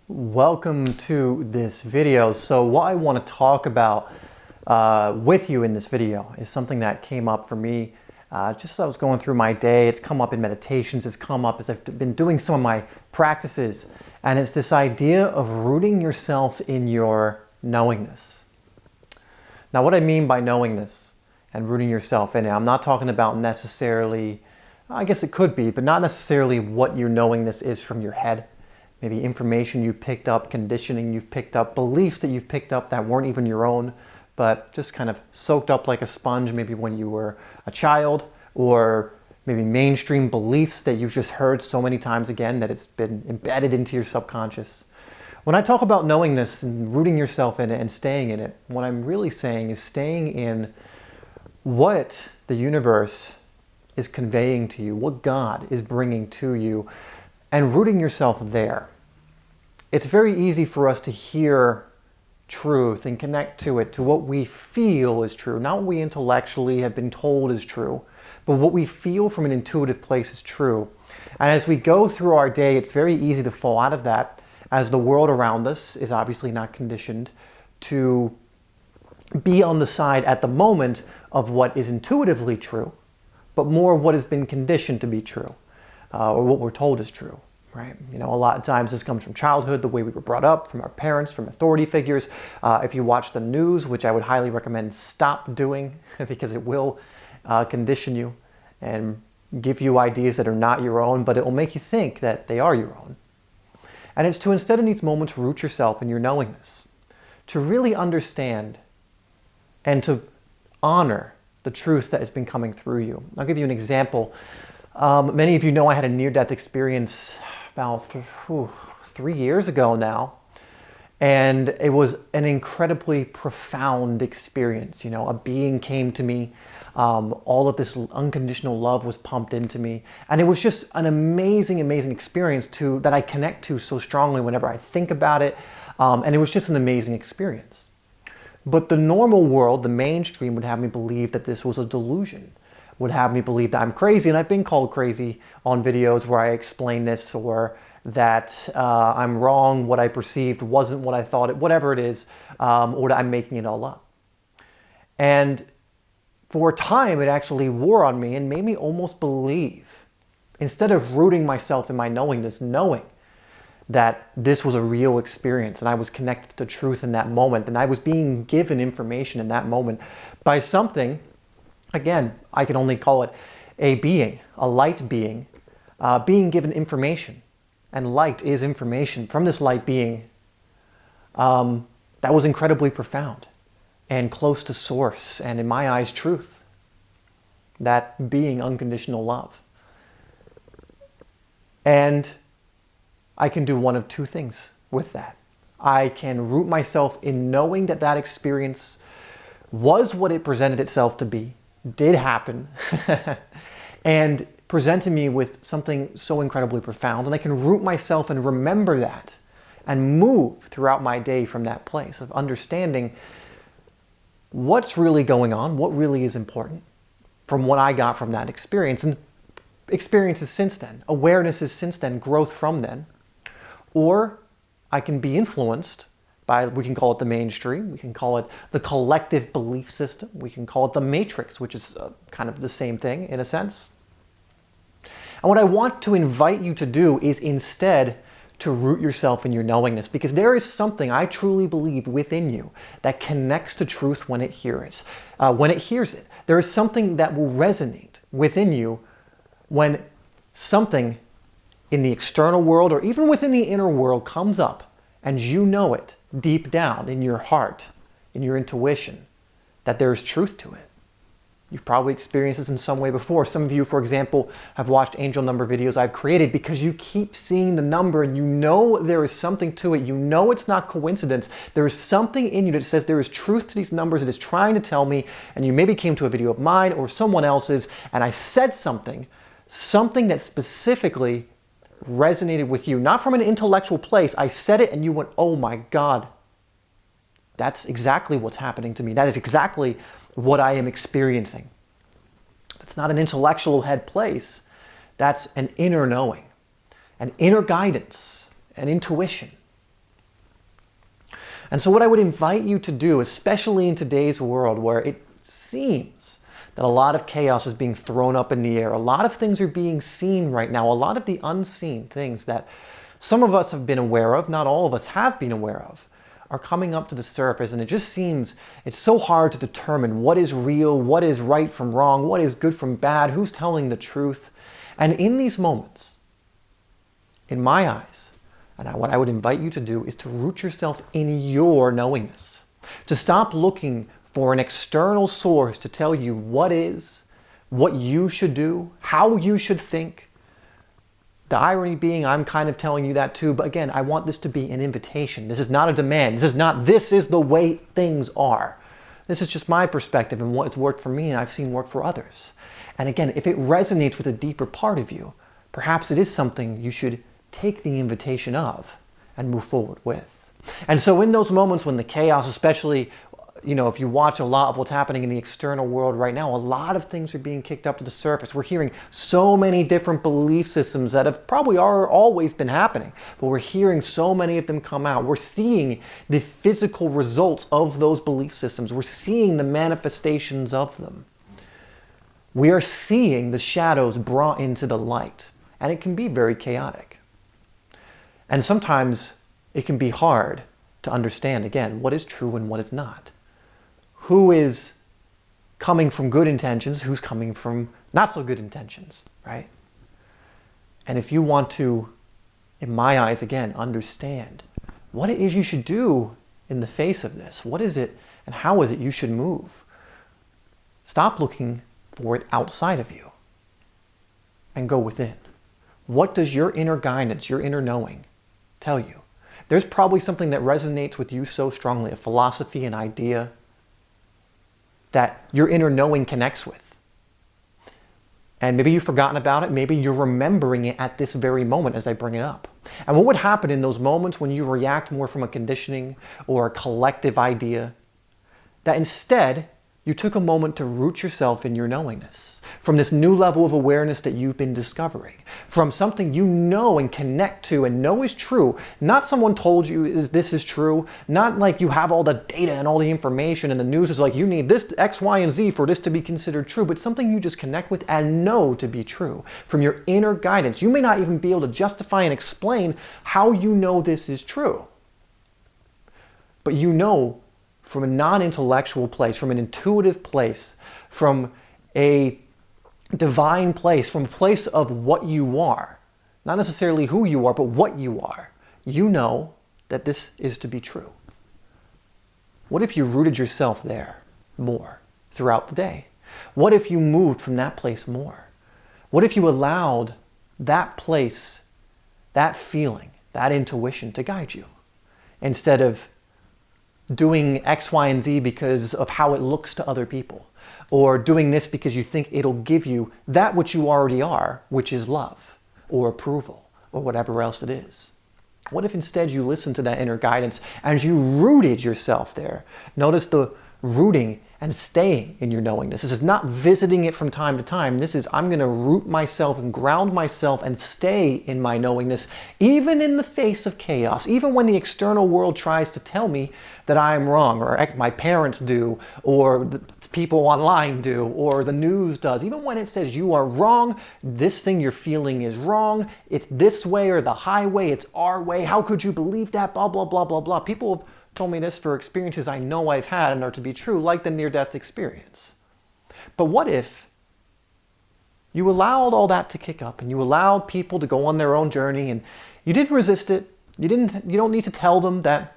Welcome to this video. So what I want to talk about with you in this video is something that came up for me just as I was going through my day. It's come up in meditations, it's come up as I've been doing some of my practices, and it's this idea of rooting yourself in your knowingness. Now what I mean by knowingness and rooting yourself in it, I'm not talking about necessarily, I guess it could be, but not necessarily what your knowingness is from your head. Maybe information you picked up, conditioning you've picked up, beliefs that you've picked up that weren't even your own, but just kind of soaked up like a sponge maybe when you were a child, or maybe mainstream beliefs that you've just heard so many times again that it's been embedded into your subconscious. When I talk about knowingness and rooting yourself in it and staying in it, what I'm really saying is staying in what the universe is conveying to you, what God is bringing to you, and rooting yourself there. It's very easy for us to hear truth and connect to it, to what we feel is true, not what we intellectually have been told is true, but what we feel from an intuitive place is true. And as we go through our day, it's very easy to fall out of that, as the world around us is obviously not conditioned to be on the side at the moment of what is intuitively true, but more what has been conditioned to be true. Or what we're told is true, right? You know, a lot of times this comes from childhood, the way we were brought up, from our parents, from authority figures. If you watch the news, which I would highly recommend stop doing because it will condition you and give you ideas that are not your own, but it will make you think that they are your own. And it's to instead in these moments root yourself in your knowingness, to really understand and to honor the truth that has been coming through you. I'll give you an example. Many of you know I had a near-death experience about 3 years ago now, and it was an incredibly profound experience. You know, a being came to me, all of this unconditional love was pumped into me, and it was just an amazing, amazing experience that I connect to so strongly whenever I think about it, and it was just an amazing experience. But the normal world, the mainstream, would have me believe that this was a delusion, would have me believe that I'm crazy, and I've been called crazy on videos where I explain this, or that I'm wrong, what I perceived wasn't what I thought it, whatever it is, or that I'm making it all up. And for a time, it actually wore on me and made me almost believe, instead of rooting myself in my knowingness, knowing that this was a real experience and I was connected to truth in that moment, and I was being given information in that moment by something. Again, I can only call it a being, a light being, being given information. And light is information from this light being that was incredibly profound and close to source, and in my eyes, truth. That being unconditional love. And I can do one of two things with that. I can root myself in knowing that that experience was what it presented itself to be, did happen, and presented me with something so incredibly profound, and I can root myself and remember that and move throughout my day from that place of understanding what's really going on, what really is important from what I got from that experience, and experiences since then, awarenesses since then, growth from then. Or I can be influenced by, we can call it the mainstream, we can call it the collective belief system, we can call it the matrix, which is kind of the same thing in a sense. And what I want to invite you to do is instead to root yourself in your knowingness, because there is something I truly believe within you that connects to truth when it hears it. There is something that will resonate within you when something in the external world or even within the inner world comes up, and you know it deep down in your heart, in your intuition, that there is truth to it. You've probably experienced this in some way before. Some of you, for example, have watched angel number videos I've created because you keep seeing the number and you know there is something to it. You know it's not coincidence. There is something in you that says there is truth to these numbers that is trying to tell me, and you maybe came to a video of mine or someone else's, and I said something that specifically resonated with you, not from an intellectual place. I said it and you went, oh my God, that's exactly what's happening to me. That is exactly what I am experiencing. That's not an intellectual head place. That's an inner knowing, an inner guidance, an intuition. And so what I would invite you to do, especially in today's world where it seems that a lot of chaos is being thrown up in the air, a lot of things are being seen right now, a lot of the unseen things that some of us have been aware of, not all of us have been aware of, are coming up to the surface, and it just seems it's so hard to determine what is real, what is right from wrong, what is good from bad, who's telling the truth. And in these moments, in my eyes, and what I would invite you to do is to root yourself in your knowingness, to stop looking for an external source to tell you what is, what you should do, how you should think. The irony being, I'm kind of telling you that too, but again, I want this to be an invitation. This is not a demand. This is the way things are. This is just my perspective and what's worked for me and I've seen work for others. And again, if it resonates with a deeper part of you, perhaps it is something you should take the invitation of and move forward with. And so in those moments when the chaos, especially, if you watch a lot of what's happening in the external world right now, a lot of things are being kicked up to the surface. We're hearing so many different belief systems that have probably always been happening, but we're hearing so many of them come out. We're seeing the physical results of those belief systems. We're seeing the manifestations of them. We are seeing the shadows brought into the light, and it can be very chaotic. And sometimes it can be hard to understand, again, what is true and what is not. Who is coming from good intentions, who's coming from not so good intentions, right? And if you want to, in my eyes, again, understand what it is you should do in the face of this, what is it and how is it you should move, stop looking for it outside of you and go within. What does your inner guidance, your inner knowing tell you? There's probably something that resonates with you so strongly, a philosophy, an idea, that your inner knowing connects with. And maybe you've forgotten about it, maybe you're remembering it at this very moment as I bring it up. And what would happen in those moments when you react more from a conditioning or a collective idea, that instead you took a moment to root yourself in your knowingness, from this new level of awareness that you've been discovering, from something you know and connect to and know is true. Not someone told you this is true, not like you have all the data and all the information and the news is like you need this X, Y, and Z for this to be considered true, but something you just connect with and know to be true from your inner guidance. You may not even be able to justify and explain how you know this is true, but you know from a non-intellectual place, from an intuitive place, from a divine place, from a place of what you are, not necessarily who you are, but what you are. You know that this is to be true. What if you rooted yourself there more throughout the day? What if you moved from that place more? What if you allowed that place, that feeling, that intuition to guide you instead of doing X, Y, and Z because of how it looks to other people, or doing this because you think it'll give you that which you already are, which is love or approval or whatever else it is? What if instead you listened to that inner guidance and you rooted yourself there? Notice the rooting and staying in your knowingness. This is not visiting it from time to time. This is, I'm going to root myself and ground myself and stay in my knowingness, even in the face of chaos, even when the external world tries to tell me that I'm wrong, or my parents do, or the people online do, or the news does. Even when it says you are wrong, this thing you're feeling is wrong, it's this way or the highway, it's our way, how could you believe that, blah, blah, blah, blah, blah. People have told me this for experiences I know I've had and are to be true, like the near-death experience. But what if you allowed all that to kick up and you allowed people to go on their own journey and you didn't resist it? You don't need to tell them that,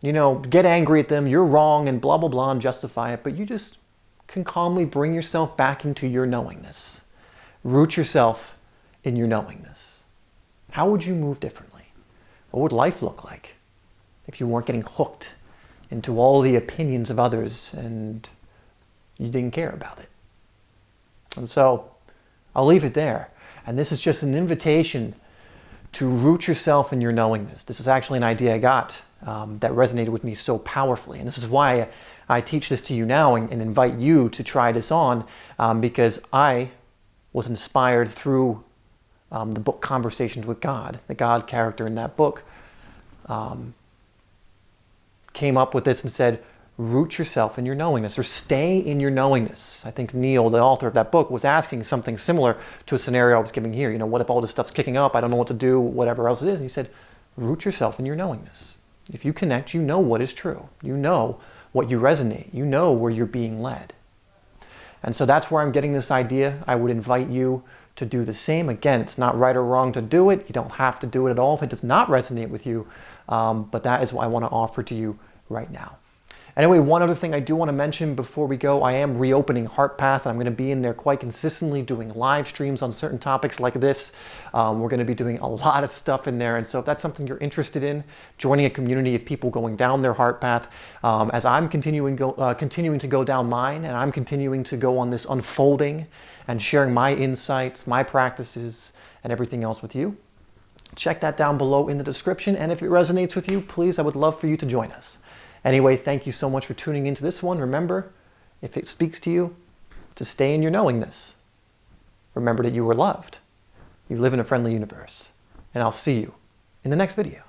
get angry at them, you're wrong and blah, blah, blah, and justify it, but you just can calmly bring yourself back into your knowingness. Root yourself in your knowingness. How would you move differently? What would life look like if you weren't getting hooked into all the opinions of others and you didn't care about it? And so I'll leave it there. And this is just an invitation to root yourself in your knowingness. This is actually an idea I got that resonated with me so powerfully. And this is why I teach this to you now and invite you to try this on, because I was inspired through the book Conversations with God. The God character in that book came up with this and said, root yourself in your knowingness, or stay in your knowingness. I think Neil, the author of that book, was asking something similar to a scenario I was giving here. You know, what if all this stuff's kicking up? I don't know what to do, whatever else it is. And he said, root yourself in your knowingness. If you connect, you know what is true. You know what you resonate. You know where you're being led. And so that's where I'm getting this idea. I would invite you to do the same. Again, it's not right or wrong to do it. You don't have to do it at all if it does not resonate with you. But that is what I want to offer to you right now. Anyway, one other thing I do want to mention before we go, I am reopening HeartPath, and I'm going to be in there quite consistently doing live streams on certain topics like this. We're going to be doing a lot of stuff in there, and so if that's something you're interested in, joining a community of people going down their heart path, as I'm continuing to go down mine, and I'm continuing to go on this unfolding and sharing my insights, my practices, and everything else with you. Check that down below in the description, and if it resonates with you, please, I would love for you to join us. Anyway, thank you so much for tuning into this one. Remember, if it speaks to you, to stay in your knowingness. Remember that you are loved. You live in a friendly universe. And I'll see you in the next video.